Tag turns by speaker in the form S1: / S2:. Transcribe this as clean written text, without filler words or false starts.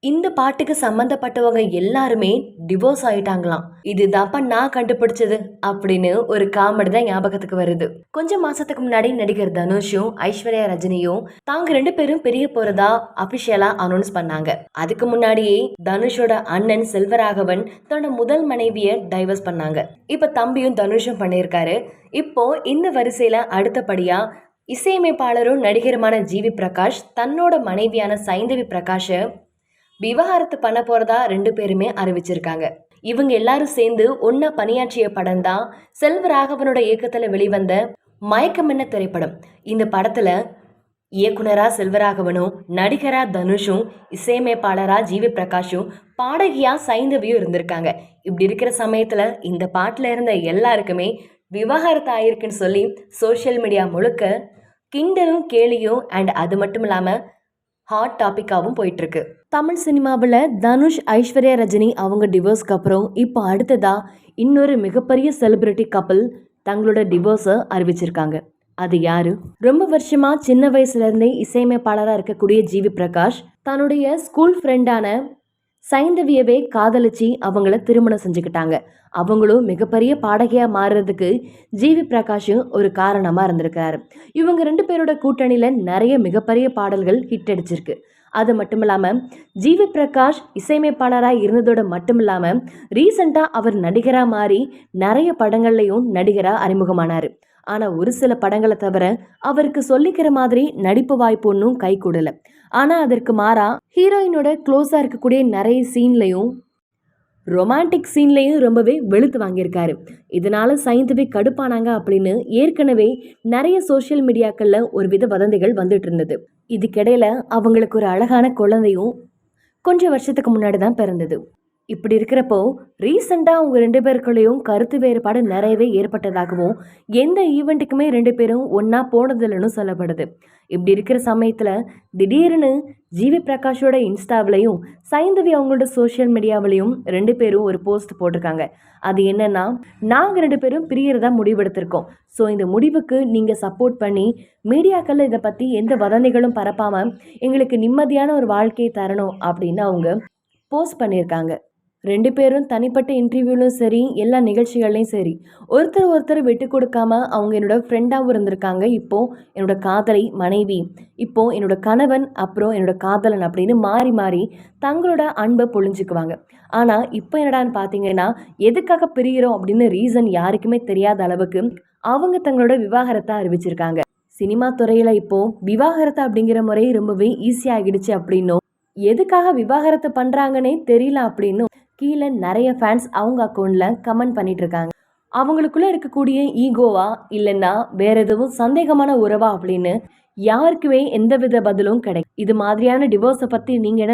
S1: இந்த பாட்டுக்கு சம்பந்தப்பட்டவங்க எல்லாருமே டிவோர்ஸ் ஆயிட்டாங்களாம். இதுதான்ப்பா நான் கண்டுபிடிச்சது அப்படின்னு ஒரு காமெடி தான் ஞாபகத்துக்கு வருது. கொஞ்சம் மாசத்துக்கு முன்னாடி நடிகர் தனுஷும் ஐஸ்வர்யா ரஜினியும் தாங்க 2 பேரும் பிரிய போறதா அபிஷியலா அனௌன்ஸ் பண்ணாங்க. அதுக்கு முன்னாடியே தனுஷோட அண்ணன் செல்வராகவன் தன்னோட முதல் மனைவிய டைவர்ஸ் பண்ணாங்க. இப்ப தம்பியும் தனுஷும் பண்ணியிருக்காரு. இப்போ இந்த வரிசையில அடுத்தபடியா இசையமைப்பாளரும் நடிகருமான ஜிவி பிரகாஷ் தன்னோட மனைவியான சைந்தவி பிரகாஷ விவாகரத்து பண்ண போறதா 2 பேருமே அறிவிச்சிருக்காங்க. இவங்க எல்லாரும் சேர்ந்து ஒன்னா பணியாற்றிய படம் தான் செல்வராகவனோட இயக்கத்துல வெளிவந்த மயக்கம் என்ன திரைப்படம். இந்த படத்துல இயக்குனரா செல்வராகவனும், நடிகரா தனுஷும், இசையமைப்பாளரா ஜிவி பிரகாஷும், பாடகியா சைந்தவியும் இருந்திருக்காங்க. இப்படி இருக்கிற சமயத்துல இந்த பாட்டுல இருந்த எல்லாருக்குமே விவாகரத்து ஆயிருக்குன்னு சொல்லி சோசியல் மீடியா முழுக்க கிண்டலும் கேலியும் அண்ட் அது மட்டும் இல்லாம ஹாட் டாபிக்காகவும் போயிட்டு இருக்கு. தமிழ் சினிமாவில் தனுஷ் ஐஸ்வர்யா ரஜினி அவங்க டிவோர்ஸ்க்கு அப்புறம் இப்போ அடுத்ததா இன்னொரு மிகப்பெரிய செலிபிரிட்டி கப்பல் தங்களோட டிவோர்ஸை அறிவிச்சிருக்காங்க. அது யாரு? ரொம்ப வருஷமா சின்ன வயசுல இருந்தே இசையமைப்பாளராக இருக்கக்கூடிய ஜிவி பிரகாஷ் தன்னுடைய ஸ்கூல் ஃப்ரெண்டான சைந்தவியவே காதலிச்சு அவங்கள திருமணம் செஞ்சுக்கிட்டாங்க. அவங்களும் மிகப்பெரிய பாடகியா மாறுறதுக்கு ஜிவி பிரகாஷும் ஒரு காரணமா இருந்திருக்காரு. இவங்க 2 பேரோட கூட்டணியில நிறைய மிகப்பெரிய பாடல்கள் ஹிட் அடிச்சிருக்கு. அது மட்டும் இல்லாமல் ஜிவி பிரகாஷ் இசையமைப்பாளராக இருந்ததோட மட்டும் இல்லாமல் ரீசெண்டாக அவர் நடிகராக மாறி நிறைய படங்கள்லையும் நடிகராக அறிமுகமானார். ஆனால் ஒரு சில படங்களை தவிர அவருக்கு சொல்லிக்கிற மாதிரி நடிப்பு வாய்ப்பு ஒன்றும் கை கூடலை. ஆனால் அதற்கு மாறா ஹீரோயினோட க்ளோஸாக இருக்கக்கூடிய நிறைய சீன்லையும் ரொமான்டிக் சீன்லையும் ரொம்பவே வெளுத்து வாங்கியிருக்காரு. இதனால சைந்தவி கடுப்பானாங்க அப்படின்னு ஏற்கனவே நிறைய சோசியல் மீடியாக்களில் ஒரு வித வதந்திகள் வந்துட்டு இருந்தது. இதுக்கிடையில அவங்களுக்கு ஒரு அழகான குழந்தையும் கொஞ்சம் வருஷத்துக்கு முன்னாடி தான் பிறந்தது. இப்படி இருக்கிறப்போ ரீசெண்டாக அவங்க 2 பேருக்குள்ளேயும் கருத்து வேறுபாடு நிறையவே ஏற்பட்டதாகவும் எந்த ஈவெண்ட்டுக்குமே 2 பேரும் ஒன்றா போனதில்லைன்னு சொல்லப்படுது. இப்படி இருக்கிற சமயத்தில் திடீர்னு ஜிவி பிரகாஷோட இன்ஸ்டாவிலையும் சைந்தவி அவங்களோட சோஷியல் மீடியாவிலையும் 2 பேரும் ஒரு போஸ்ட் போட்டிருக்காங்க. அது என்னன்னா, நாங்கள் 2 பேரும் பிரியறதா முடிவெடுத்திருக்கோம். ஸோ இந்த முடிவுக்கு நீங்கள் சப்போர்ட் பண்ணி மீடியாக்களில் இதை பற்றி எந்த வதந்திகளும் பரப்பாமல் எங்களுக்கு நிம்மதியான ஒரு வாழ்க்கையை தரணும் அப்படின்னு அவங்க போஸ்ட் பண்ணியிருக்காங்க. 2 பேரும் தனிப்பட்ட இன்டர்வியூலும் சரி, எல்லா நிகழ்ச்சிகள்லையும் சரி, ஒருத்தர் விட்டு கொடுக்காம அவங்க என்னோட ஃப்ரெண்டாகவும் இருந்திருக்காங்க. இப்போது என்னோட காதலை மனைவி, இப்போது என்னோட கணவன், அப்புறம் என்னோட காதலன் அப்படின்னு மாறி மாறி தங்களோட அன்பை பொழிஞ்சுக்குவாங்க. ஆனால் இப்போ என்னடான்னு பார்த்தீங்கன்னா, எதுக்காக பிரிகிறோம் அப்படின்னு ரீசன் யாருக்குமே தெரியாத அளவுக்கு அவங்க தங்களோட விவாகரத்தை அறிவிச்சிருக்காங்க. சினிமா துறையில் இப்போது விவாகரத்து அப்படிங்கிற முறை ரொம்பவே ஈஸியாகிடுச்சு அப்படின்னும், எதுக்காக விவாகரத்து பண்ணுறாங்கன்னே தெரியல அப்படின்னும் கீழே நிறைய ஃபேன்ஸ் அவங்க அக்கௌண்ட்டில் கமெண்ட் பண்ணிட்டு இருக்காங்க. அவங்களுக்குள்ள இருக்கக்கூடிய ஈகோவா இல்லைன்னா வேற எதுவும் சந்தேகமான உறவா அப்படின்னு யாருக்குமே எந்தவித பதிலும் கிடைக்கும். இது மாதிரியான டிவோர்ஸை பற்றி நீங்கள்